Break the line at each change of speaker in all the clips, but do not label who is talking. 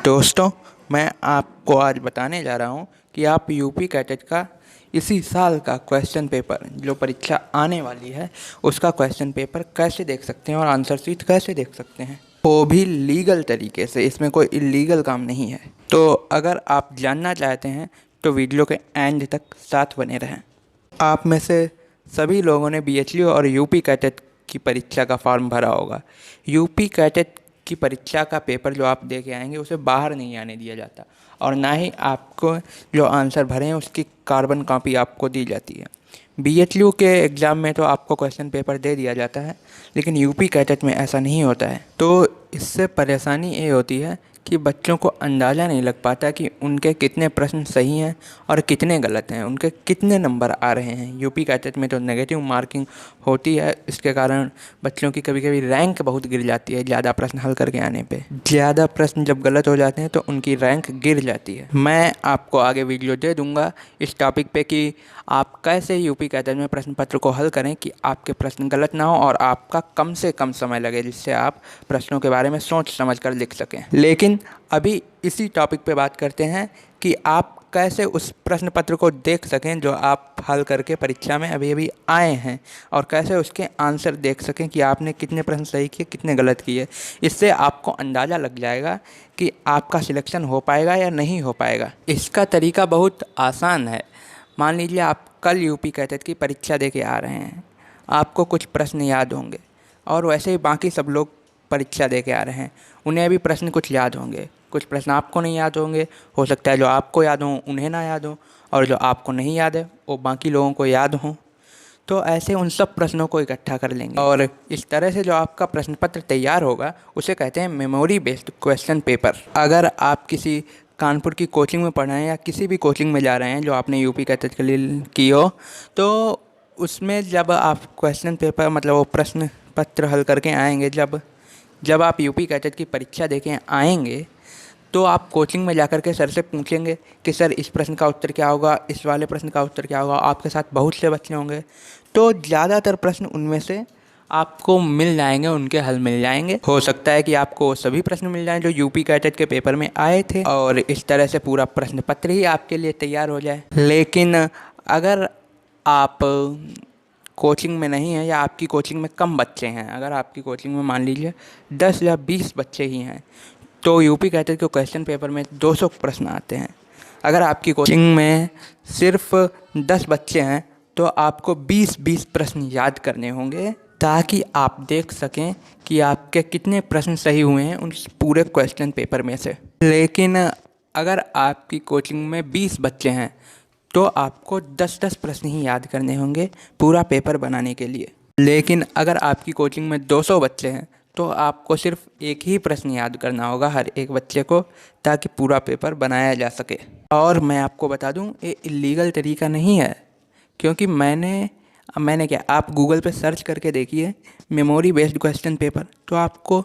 दोस्तों, मैं आपको आज बताने जा रहा हूँ कि आप यूपी कैटेट का इसी साल का क्वेश्चन पेपर जो परीक्षा आने वाली है उसका क्वेश्चन पेपर कैसे देख सकते हैं और आंसर शीट कैसे देख सकते हैं, वो भी लीगल तरीके से। इसमें कोई इलीगल काम नहीं है। तो अगर आप जानना चाहते हैं तो वीडियो के एंड तक साथ बने रहें। आप में से सभी लोगों ने बीएचयू और यूपी कैटेट की परीक्षा का फॉर्म भरा होगा। यूपी कैटेट की परीक्षा का पेपर जो आप दे के आएंगे उसे बाहर नहीं आने दिया जाता और ना ही आपको जो आंसर भरे हैं उसकी कार्बन कॉपी आपको दी जाती है। बीएचयू के एग्ज़ाम में तो आपको क्वेश्चन पेपर दे दिया जाता है, लेकिन यूपी कैटेट में ऐसा नहीं होता है। तो इससे परेशानी ये होती है कि बच्चों को अंदाज़ा नहीं लग पाता कि उनके कितने प्रश्न सही हैं और कितने गलत हैं, उनके कितने नंबर आ रहे हैं। यूपी कैटेट में तो नेगेटिव मार्किंग होती है, इसके कारण बच्चों की कभी कभी रैंक बहुत गिर जाती है ज़्यादा प्रश्न हल करके आने पे। ज़्यादा प्रश्न जब गलत हो जाते हैं तो उनकी रैंक गिर जाती है। मैं आपको आगे वीडियो दे दूँगा इस टॉपिक पे कि आप कैसे यूपी कैटेट में प्रश्न पत्र को हल करें कि आपके प्रश्न गलत ना हो और आपका कम से कम समय लगे, जिससे आप प्रश्नों के बारे में सोच समझ कर लिख सकें। लेकिन अभी इसी टॉपिक पे बात करते हैं कि आप कैसे उस प्रश्न पत्र को देख सकें जो आप हल करके परीक्षा में अभी अभी आए हैं, और कैसे उसके आंसर देख सकें कि आपने कितने प्रश्न सही किए कितने गलत किए। इससे आपको अंदाज़ा लग जाएगा कि आपका सिलेक्शन हो पाएगा या नहीं हो पाएगा। इसका तरीका बहुत आसान है। मान लीजिए आप कल यूपी कैटेट की परीक्षा दे के आ रहे हैं, आपको कुछ प्रश्न याद होंगे और वैसे ही बाकी सब लोग परीक्षा दे के आ रहे हैं, उन्हें भी प्रश्न कुछ याद होंगे। कुछ प्रश्न आपको नहीं याद होंगे, हो सकता है जो आपको याद हों उन्हें ना याद हों, और जो आपको नहीं याद है वो बाकी लोगों को याद हों। तो ऐसे उन सब प्रश्नों को इकट्ठा कर लेंगे और इस तरह से जो आपका प्रश्न पत्र तैयार होगा उसे कहते हैं मेमोरी बेस्ड क्वेश्चन पेपर। अगर आप किसी कानपुर की कोचिंग में पढ़ रहे हैं या किसी भी कोचिंग में जा रहे हैं जो आपने यूपी कैटेट के लिए की हो, तो उसमें जब आप क्वेश्चन पेपर मतलब वो प्रश्न पत्र हल करके आएंगे, जब आप यूपी कैटेट की परीक्षा देके आएंगे तो आप कोचिंग में जाकर के सर से पूछेंगे कि सर इस प्रश्न का उत्तर क्या होगा, इस वाले प्रश्न का उत्तर क्या होगा। आपके साथ बहुत से बच्चे होंगे तो ज़्यादातर प्रश्न उनमें से आपको मिल जाएंगे, उनके हल मिल जाएंगे। हो सकता है कि आपको सभी प्रश्न मिल जाएं जो यूपी कैटेट के पेपर में आए थे, और इस तरह से पूरा प्रश्न पत्र ही आपके लिए तैयार हो जाए। लेकिन अगर आप कोचिंग में नहीं है या आपकी कोचिंग में कम बच्चे हैं, अगर आपकी कोचिंग में मान लीजिए 10 या 20 बच्चे ही हैं, तो यूपी कैटेट के क्वेश्चन पेपर में 200 प्रश्न आते हैं। अगर आपकी कोचिंग में सिर्फ 10 बच्चे हैं तो आपको 20-20 प्रश्न याद करने होंगे, ताकि आप देख सकें कि आपके कितने प्रश्न सही हुए हैं उन पूरे क्वेश्चन पेपर में से। लेकिन अगर आपकी कोचिंग में 20 बच्चे हैं तो आपको 10-10 प्रश्न ही याद करने होंगे पूरा पेपर बनाने के लिए। लेकिन अगर आपकी कोचिंग में 200 बच्चे हैं तो आपको सिर्फ एक ही प्रश्न याद करना होगा हर एक बच्चे को, ताकि पूरा पेपर बनाया जा सके। और मैं आपको बता दूं, ये इलीगल तरीका नहीं है, क्योंकि मैंने क्या, आप गूगल पे सर्च करके देखिए मेमोरी बेस्ड क्वेश्चन पेपर, तो आपको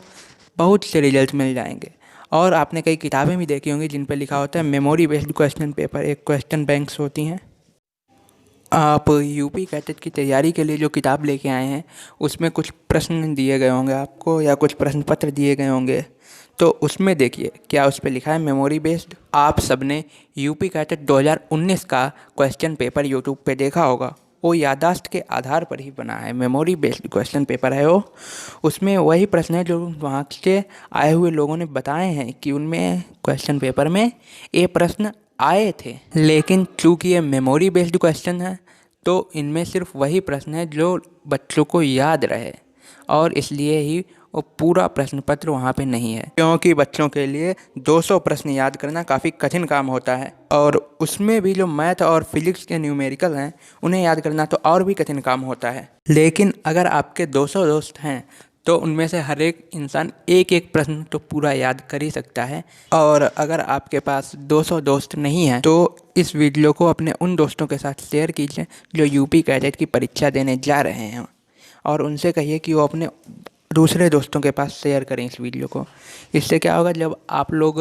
बहुत से रिजल्ट मिल जाएंगे। और आपने कई किताबें भी देखी होंगी जिन पर लिखा होता है मेमोरी बेस्ड क्वेश्चन पेपर, एक क्वेश्चन बैंक्स होती हैं। आप यूपी कैटेट की तैयारी के लिए जो किताब लेके आए हैं उसमें कुछ प्रश्न दिए गए होंगे आपको, या कुछ प्रश्न पत्र दिए गए होंगे, तो उसमें देखिए क्या उस पर लिखा है मेमोरी बेस्ड। आप सबने यूपी कैटेट 2019 का क्वेश्चन पेपर यूट्यूब पे देखा होगा, वो याददाश्त के आधार पर ही बना है, मेमोरी बेस्ड क्वेश्चन पेपर है वो। उसमें वही प्रश्न है जो वहाँ से आए हुए लोगों ने बताए हैं कि उनमें क्वेश्चन पेपर में ये प्रश्न आए थे। लेकिन चूँकि ये मेमोरी बेस्ड क्वेश्चन है तो इनमें सिर्फ वही प्रश्न है जो बच्चों को याद रहे, और इसलिए ही वो पूरा प्रश्न पत्र वहाँ पे नहीं है, क्योंकि बच्चों के लिए 200 प्रश्न याद करना काफ़ी कठिन काम होता है, और उसमें भी जो मैथ और फिजिक्स के न्यूमेरिकल हैं उन्हें याद करना तो और भी कठिन काम होता है। लेकिन अगर आपके 200 दोस्त हैं तो उनमें से हर एक इंसान एक एक प्रश्न तो पूरा याद कर ही सकता है। और अगर आपके पास 200 दोस्त नहीं हैं तो इस वीडियो को अपने उन दोस्तों के साथ शेयर कीजिए जो यूपी कैडेट की परीक्षा देने जा रहे हैं, और उनसे कहिए कि वो अपने दूसरे दोस्तों के पास शेयर करें इस वीडियो को। इससे क्या होगा, जब आप लोग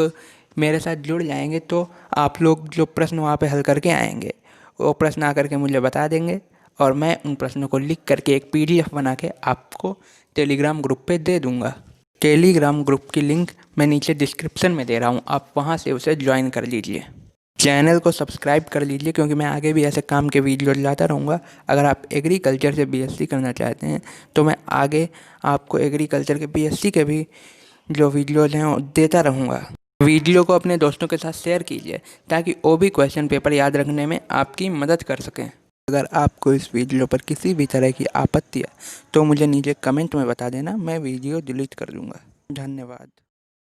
मेरे साथ जुड़ जाएंगे तो आप लोग जो प्रश्न वहाँ पे हल करके आएंगे वो प्रश्न आकर के मुझे बता देंगे, और मैं उन प्रश्नों को लिख करके एक PDF बना के आपको टेलीग्राम ग्रुप पे दे दूँगा। टेलीग्राम ग्रुप की लिंक मैं नीचे डिस्क्रिप्शन में दे रहा हूँ, आप वहाँ से उसे ज्वाइन कर लीजिए। चैनल को सब्सक्राइब कर लीजिए क्योंकि मैं आगे भी ऐसे काम के वीडियो लाता रहूँगा। अगर आप एग्रीकल्चर से बीएससी करना चाहते हैं तो मैं आगे आपको एग्रीकल्चर के बीएससी के भी जो वीडियोज़ हैं वो देता रहूँगा। वीडियो को अपने दोस्तों के साथ शेयर कीजिए ताकि वो भी क्वेश्चन पेपर याद रखने में आपकी मदद कर सकें। अगर आपको इस वीडियो पर किसी भी तरह की आपत्ति है तो मुझे नीचे कमेंट में बता देना, मैं वीडियो डिलीट कर दूँगा। धन्यवाद।